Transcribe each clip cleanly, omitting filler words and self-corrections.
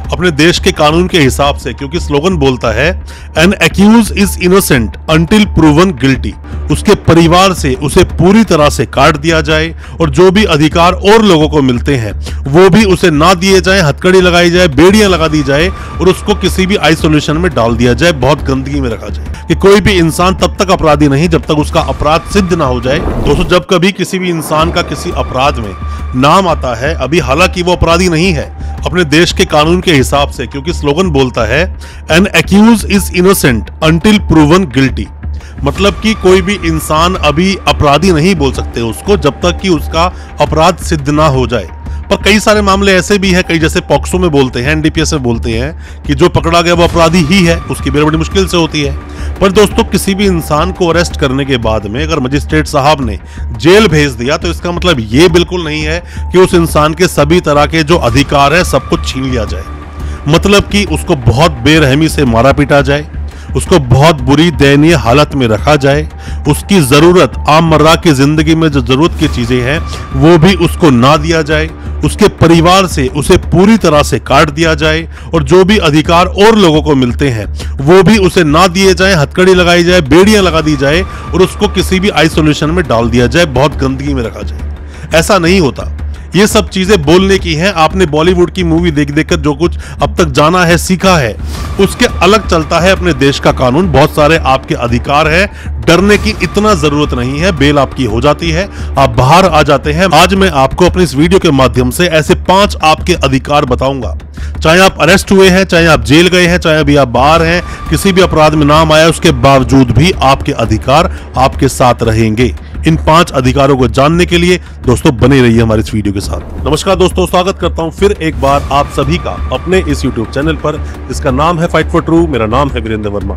अपने देश के कानून के हिसाब से, क्योंकि स्लोगन बोलता है an accused is innocent until proven guilty. उसके परिवार से उसे पूरी तरह से काट दिया जाए और जो भी अधिकार और लोगों को मिलते हैं वो भी उसे ना दिए जाए, हथकड़ी लगाई जाए, बेड़ियां लगा दी जाए और उसको किसी भी आइसोलेशन में डाल दिया जाए, बहुत गंदगी में रखा जाए कि कोई भी इंसान तब तक अपराधी नहीं जब तक उसका अपराध सिद्ध ना हो जाए। दोस्तों, जब कभी किसी भी इंसान का किसी अपराध में नाम आता है, अभी हालांकि वो अपराधी नहीं है, अपने देश के कानून के हिसाब से, क्योंकि स्लोगन बोलता है an accused is innocent until proven guilty. मतलब कि कोई भी इंसान अभी अपराधी नहीं बोल सकते उसको जब तक कि उसका अपराध सिद्ध ना हो जाए। पर कई सारे मामले ऐसे भी हैं, कई जैसे पॉक्सो में बोलते हैं, एनडीपीएस में बोलते हैं कि जो पकड़ा गया वो अपराधी ही है, उसकी बेर बड़ी मुश्किल से होती है। पर दोस्तों, किसी भी इंसान को अरेस्ट करने के बाद में अगर मजिस्ट्रेट साहब ने जेल भेज दिया तो इसका मतलब ये बिल्कुल नहीं है कि उस इंसान के सभी तरह के जो अधिकार है सब कुछ छीन लिया जाए। मतलब कि उसको बहुत बेरहमी से मारा पीटा जाए, उसको बहुत बुरी दयनीय हालत में रखा जाए, उसकी जरूरत आममर्रा की जिंदगी में जो जरूरत की चीजें हैं वो भी उसको ना दिया जाए, उसके परिवार से उसे पूरी तरह से काट दिया जाए और जो भी अधिकार और लोगों को मिलते हैं वो भी उसे ना दिए जाए, हथकड़ी लगाई जाए, बेड़ियां लगा दी जाए और उसको किसी भी आइसोलेशन में डाल दिया जाए, बहुत गंदगी में रखा जाए। ऐसा नहीं होता। ये सब चीजें बोलने की हैं। आपने बॉलीवुड की मूवी देख देखकर जो कुछ अब तक जाना है, सीखा है, उसके अलग चलता है अपने देश का कानून। बहुत सारे आपके अधिकार है, डरने की इतना जरूरत नहीं है, बेल आपकी हो जाती है, आप बाहर आ जाते हैं। आज मैं आपको अपनी इस वीडियो के माध्यम से ऐसे 5 आपके अधिकार बताऊंगा। चाहे आप अरेस्ट हुए हैं, चाहे आप जेल गए हैं, चाहे अभी आप बाहर हैं, किसी भी अपराध में नाम आया, उसके बावजूद भी आपके अधिकार आपके साथ रहेंगे। इन 5 अधिकारों को जानने के लिए दोस्तों बने रहिए हमारे इस वीडियो के साथ। नमस्कार दोस्तों, स्वागत करता हूं फिर एक बार आप सभी का अपने इस YouTube चैनल पर, जिसका नाम है फाइट फॉर ट्रू। मेरा नाम है वीरेंद्र वर्मा।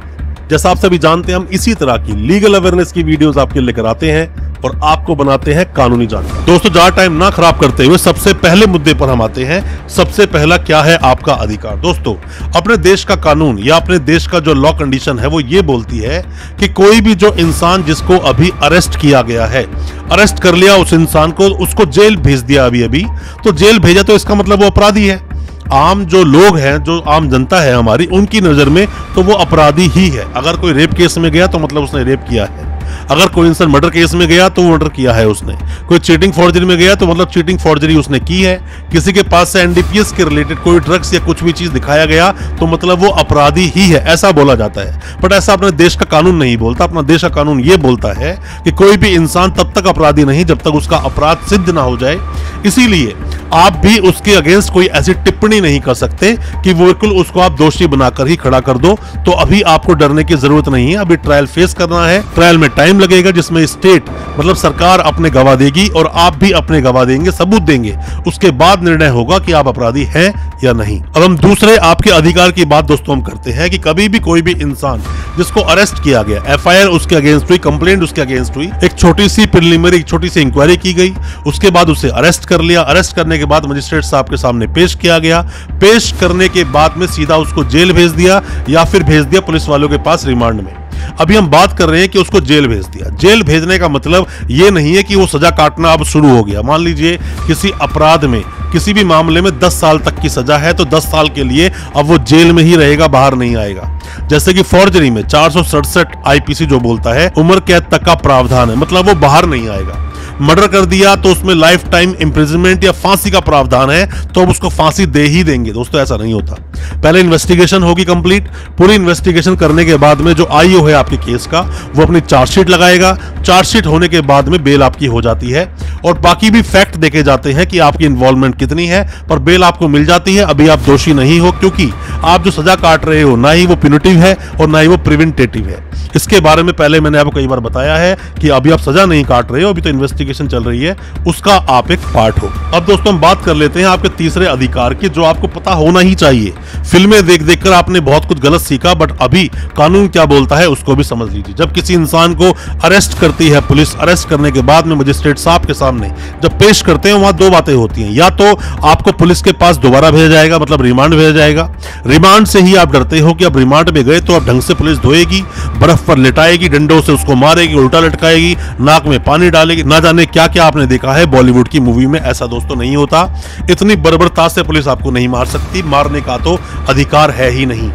जैसा आप सभी जानते हैं, हम इसी तरह की लीगल अवेयरनेस की वीडियोस आपके लेकर आते हैं और आपको बनाते हैं कानूनी जानकारी। दोस्तों, ज्यादा टाइम ना खराब करते हुए सबसे पहले मुद्दे पर हम आते हैं। सबसे पहला क्या है आपका अधिकार। दोस्तों, अपने देश का कानून या अपने देश का जो लॉ कंडीशन है वो ये बोलती है कि कोई भी जो इंसान जिसको अभी अरेस्ट किया गया है, अरेस्ट कर लिया उस इंसान को, उसको जेल भेज दिया अभी तो जेल भेजा तो इसका मतलब वो अपराधी है। आम जो लोग हैं, जो आम जनता है हमारी, उनकी नजर में तो वो अपराधी ही है। अगर कोई रेप केस में गया तो मतलब उसने रेप किया है, अगर कोई इंसान मर्डर केस में गया तो मर्डर किया है उसने, कोई चीटिंग फॉर्जरी में गया तो मतलब चीटिंग फॉर्जरी उसने की है, किसी के पास से एनडीपीएस के रिलेटेड कोई ड्रग्स या कुछ भी चीज दिखाया गया तो मतलब वो अपराधी ही है, ऐसा बोला जाता है। बट ऐसा अपने देश का कानून नहीं बोलता। अपना देश का कानून ये बोलता है कि कोई भी इंसान तब तक अपराधी नहीं जब तक उसका अपराध सिद्ध ना हो जाए। इसीलिए आप भी उसके अगेंस्ट कोई ऐसी टिप्पणी नहीं कर सकते कि वो बिल्कुल उसको आप दोषी बनाकर ही खड़ा कर दो। तो अभी आपको डरने की जरूरत नहीं है। अभी ट्रायल फेस करना है। ट्रायल में टाइम लगेगा, जिसमें स्टेट मतलब सरकार अपने गवाह देगी और आप भी अपने गवाह देंगे, सबूत देंगे। उसके बाद निर्णय होगा कि आप अपराधी हैं या नहीं। अब हम दूसरे आपके अधिकार की बात दोस्तों हम करते हैं कि कभी भी कोई भी इंसान जिसको अरेस्ट किया गया, एफआईआर उसके अगेंस्ट हुई, कंप्लेंट उसके अगेंस्ट हुई, एक छोटी सी प्रिलिमिनरी छोटी सी इंक्वायरी की गई, उसके बाद उसे अरेस्ट कर लिया। अरेस्ट करने के बाद मजिस्ट्रेट साहब के सामने पेश किया गया। पेश करने के बाद में सीधा उसको जेल भेज दिया या फिर भेज दिया पुलिस वालों के पास रिमांड में। अभी हम बात कर रहे हैं कि उसको जेल भेज दिया। जेल भेजने का मतलब ये नहीं है कि वो सजा काटना अब शुरू हो गया। मान लीजिए किसी अपराध में, किसी भी मामले में 10 साल तक की सजा है तो 10 साल के लिए अब वो जेल में ही रहेगा, बाहर नहीं आएगा। जैसे कि फॉर्जरी में 467 आईपीसी जो बोलता है उम्र कैद तक का प्रावधान है, मतलब वो बाहर नहीं आएगा। मर्डर कर दिया तो उसमें लाइफ टाइम इम्प्रिजनमेंट या फांसी का प्रावधान है तो अब उसको फांसी दे ही देंगे। दोस्तों, ऐसा नहीं होता। पहले इन्वेस्टिगेशन होगी कंप्लीट। पूरी इन्वेस्टिगेशन करने के बाद में जो आईओ है आपके केस का, वो अपनी चार्जशीट लगाएगा। चार्जशीट होने के बाद में बेल आपकी हो जाती है और बाकी भी फैक्ट देखे जाते हैं कि आपकी इन्वॉल्वमेंट कितनी है, पर बेल आपको मिल जाती है। अभी आप दोषी नहीं हो, क्योंकि आप जो सजा काट रहे हो ना ही वो प्यूनिटिव है और ना ही वो प्रिवेंटेटिव है। इसके बारे में पहले मैंने आपको कई बार बताया है कि अभी आप सजा नहीं काट रहे हो, अभी तो इन्वेस्टिगेशन चल रही है, उसका आप एक पार्ट हो। अब दोस्तों हम बात कर लेते हैं आपके तीसरे अधिकार की, जो आपको पता होना ही चाहिए। फिल्में देख देखकर आपने बहुत कुछ गलत सीखा, बट अभी कानून क्या बोलता है उसको भी समझ लीजिए। जब किसी इंसान को अरेस्ट करती है पुलिस, अरेस्ट करने के बाद में मजिस्ट्रेट साहब के सामने जब पेश करते हैं, वहां 2 बातें होती हैं। या तो आपको पुलिस के पास दोबारा भेजा जाएगा, मतलब रिमांड भेजा जाएगा। रिमांड से ही आप डरते हो कि अब रिमांड में गए तो अब ढंग से पुलिस धोएगी, बर्फ पर लिटाएगी, डंडों से उसको मारेगी, उल्टा लटकाएगी, नाक में पानी डालेगी, ना जाने जाने क्या क्या आपने देखा है बॉलीवुड की मूवी में, ऐसा दोस्तों नहीं होता। इतनी बर्बरता से पुलिस आपको नहीं मार सकती, मारने का तो अधिकार है ही नहीं।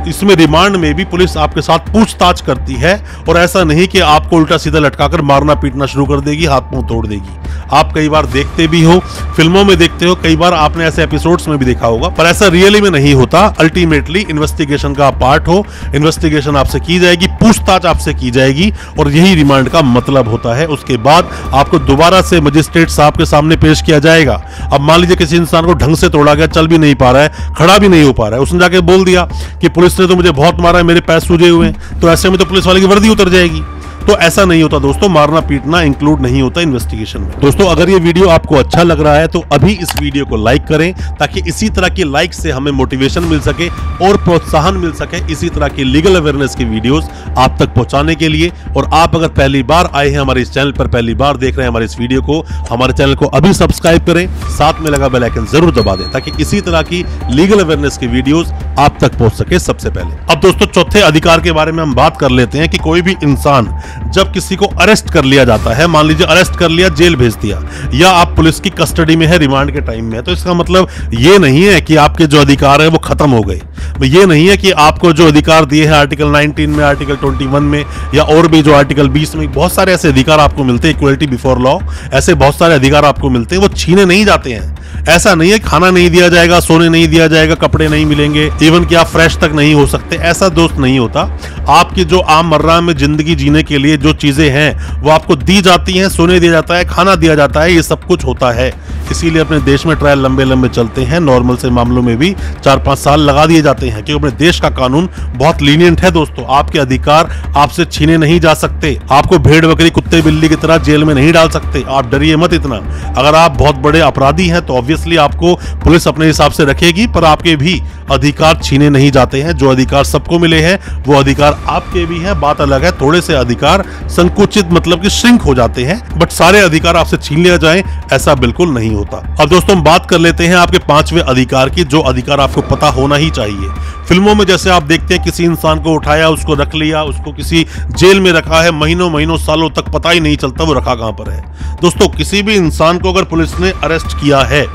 इसमें रिमांड में भी पुलिस आपके साथ पूछताछ करती है, और ऐसा नहीं कि आपको उल्टा सीधा लटकाकर मारना पीटना शुरू कर देगी, हाथ मुंह तोड़ देगी। आप कई बार देखते भी हो, फिल्मों में देखते हो, कई बार आपने ऐसे एपिसोड्स में भी देखा होगा, पर ऐसा रियली में नहीं होता। अल्टीमेटली इन्वेस्टिगेशन का पार्ट हो, इन्वेस्टिगेशन आपसे की जाएगी, पूछताछ आपसे की जाएगी, और यही रिमांड का मतलब होता है। उसके बाद आपको दोबारा से मजिस्ट्रेट साहब के सामने पेश किया जाएगा। अब मान लीजिए किसी इंसान को ढंग से तोड़ा गया, चल भी नहीं पा रहा है, खड़ा भी नहीं हो पा रहा है, उसने जाके बोल दिया कि पुलिस ने तो मुझे बहुत मारा है, मेरे पैर सूजे हुए हैं, तो ऐसे में तो पुलिस वाले की वर्दी उतर जाएगी। तो ऐसा नहीं होता दोस्तों, मारना पीटना इंक्लूड नहीं होता इन्वेस्टिगेशन में। दोस्तों अगर ये वीडियो आपको अच्छा लग रहा है तो अभी इस वीडियो को लाइक करें, ताकि इसी तरह की लाइक से हमें मोटिवेशन मिल सके और प्रोत्साहन मिल सके इसी तरह की लीगल अवेयरनेस की वीडियोस आप तक पहुंचाने के लिए। और आप अगर पहली बार आए हैं हमारे इस चैनल पर, पहली बार देख रहे हैं हमारे इस वीडियो को, हमारे चैनल को अभी सब्सक्राइब करें, साथ में लगा बेल आइकन जरूर दबा दें, ताकि इसी तरह की लीगल अवेयरनेस की वीडियोस आप तक पहुंच सके सबसे पहले। अब दोस्तों चौथे अधिकार के बारे में हम बात कर लेते हैं कि कोई भी इंसान जब किसी को अरेस्ट कर लिया जाता है, मान लीजिए अरेस्ट कर लिया, जेल भेज दिया, या आप पुलिस की कस्टडी में है, रिमांड के टाइम में है, तो इसका मतलब ये नहीं है कि आपके जो अधिकार है वो खत्म हो गए। ये नहीं है कि आपको जो अधिकार दिए हैं आर्टिकल 19 में, आर्टिकल 21 में, या और भी जो आर्टिकल 20 में, बहुत सारे ऐसे अधिकार आपको मिलते हैं, इक्वलिटी बिफोर लॉ, ऐसे बहुत सारे अधिकार आपको मिलते हैं, वो छीने नहीं जाते हैं। ऐसा नहीं है खाना नहीं दिया जाएगा, सोने नहीं दिया जाएगा, कपड़े नहीं मिलेंगे, इवन कि आप फ्रेश तक नहीं हो सकते, ऐसा दोस्त नहीं होता। आपकी जो आम मर्रा में जिंदगी जीने के लिए जो चीजें हैं वो आपको दी जाती हैं, सोने दिया जाता है, खाना दिया जाता है, ये सब कुछ होता है। इसीलिए अपने देश में ट्रायल लंबे लंबे चलते हैं, नॉर्मल से मामलों में भी 4-5 साल लगा दिए जाते हैं, क्योंकि अपने देश का कानून बहुत लीनियंट है दोस्तों। आपके अधिकार आपसे छीने नहीं जा सकते, आपको भेड़ बकरी कुत्ते बिल्ली की तरह जेल में नहीं डाल सकते, आप डरिए मत इतना। अगर आप बहुत बड़े अपराधी हैं तो ऑब्वियसली आपको पुलिस अपने हिसाब से रखेगी, पर आपके भी अधिकार छीने नहीं जाते हैं। जो अधिकार सबको मिले हैं वो अधिकार आपके भी हैं। बात अलग है, थोड़े से अधिकार संकुचित मतलब कि श्रिंक हो जाते हैं, बट सारे अधिकार आपसे छीन लिया जाए ऐसा बिल्कुल नहीं होता। अब दोस्तों हम बात कर लेते हैं आपके 5वें अधिकार की, जो अधिकार आपको पता होना ही चाहिए। फिल्मों में जैसे आप देखते हैं किसी इंसान को उठाया, उसको रख लिया, उसको किसी जेल में रखा है, महीनों महीनों सालों तक पता ही नहीं चलता वो रखा कहां पर है। दोस्तों किसी भी इंसान को अगर पुलिस ने अरेस्ट किया है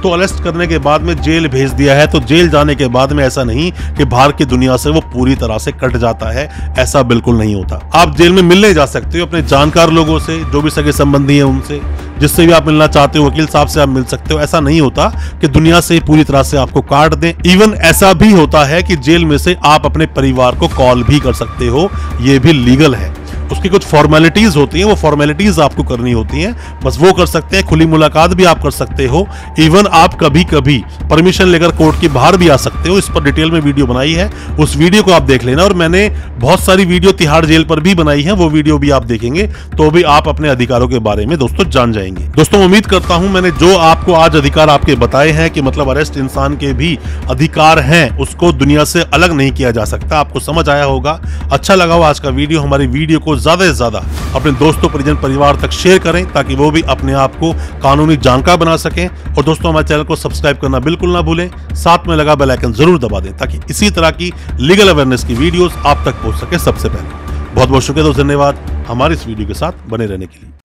तो अरेस्ट करने के बाद में जेल भेज दिया है, तो जेल जाने के बाद में ऐसा नहीं कि बाहर की दुनिया से वो पूरी तरह से कट जाता है, ऐसा बिल्कुल नहीं होता। आप जेल में मिलने जा सकते हो अपने जानकार लोगों से, जो भी सगे संबंधी हैं उनसे, जिससे भी आप मिलना चाहते हो, वकील साहब से आप मिल सकते हो। ऐसा नहीं होता कि दुनिया से पूरी तरह से आपको काट दें। इवन ऐसा भी होता है कि जेल में से आप अपने परिवार को कॉल भी कर सकते हो, ये भी लीगल है। उसकी कुछ फॉर्मेलिटीज होती हैं, वो फॉर्मेलिटीज आपको करनी होती हैं, बस वो कर सकते हैं। खुली मुलाकात भी आप कर सकते हो, इवन आप कभी कभी परमिशन लेकर कोर्ट के बाहर भी आ सकते हो। इस पर डिटेल में वीडियो बनाई है, उस वीडियो को आप देख लेना। और मैंने बहुत सारी वीडियो तिहाड़ जेल पर भी बनाई है, वो वीडियो भी आप देखेंगे तो भी आप अपने अधिकारों के बारे में दोस्तों जान जाएंगे। दोस्तों उम्मीद करता हूं मैंने जो आपको आज अधिकार आपके बताए हैं कि मतलब अरेस्ट इंसान के भी अधिकार हैं, उसको दुनिया से अलग नहीं किया जा सकता, आपको समझ आया होगा। अच्छा लगा हो आज का वीडियो, हमारी वीडियो को ज्यादा से ज्यादा अपने दोस्तों परिजन परिवार तक शेयर करें, ताकि वो भी अपने आप को कानूनी जानकार बना सकें। और दोस्तों हमारे चैनल को सब्सक्राइब करना बिल्कुल ना भूलें, साथ में लगा बेल आइकन जरूर दबा दें, ताकि इसी तरह की लीगल अवेयरनेस की वीडियोस आप तक पहुंच सके सबसे पहले। बहुत बहुत शुक्रिया दोस्तों, धन्यवाद हमारे इस वीडियो के साथ बने रहने के लिए।